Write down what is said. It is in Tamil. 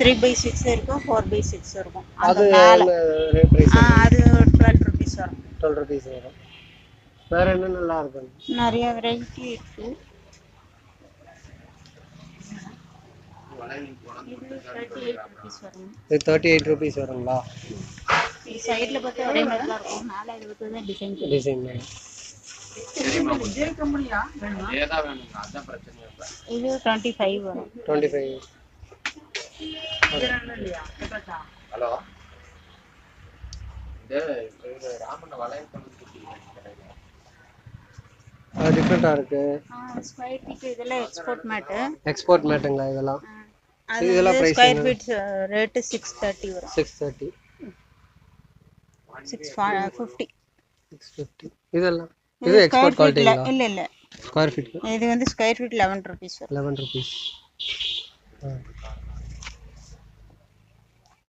3/6 இருக்கும், 4/6 இருக்கும். அது அந்த மேல பிரைஸ் அது 12 rupees வரும். 12 rupees வரும். வேற என்ன நல்லா இருக்கு? நிறைய வெரைட்டி இருக்கு. இது 38 rupees வரும். இது 38 rupees வருங்களா? சைடுல பார்த்தா ஒரே மாதிரி தான் இருக்கும், மேல இது பார்த்தா டிசைன் டிசைன் இது 25 வரும். 25. ஹலோ, இது ராமண்ண வளையல் டிஃப்ரெண்டா இருக்கு. ஸ்கொயர் ஃபீட் இதெல்லாம் எக்ஸ்போர்ட் மேட்டுங்களா இதெல்லாம்? இதெல்லாம் பிரைஸ் ஸ்கொயர் ஃபீட் ரேட் 630 வரும். 630. 650. 650. இதெல்லாம் இது எக்ஸ்போர்ட் குவாலிட்டிங்களா? இல்ல ஸ்கொயர் ஃபீட் இது வந்து ஸ்கொயர் ஃபீட் 11 rupees வரும். 11 rupees.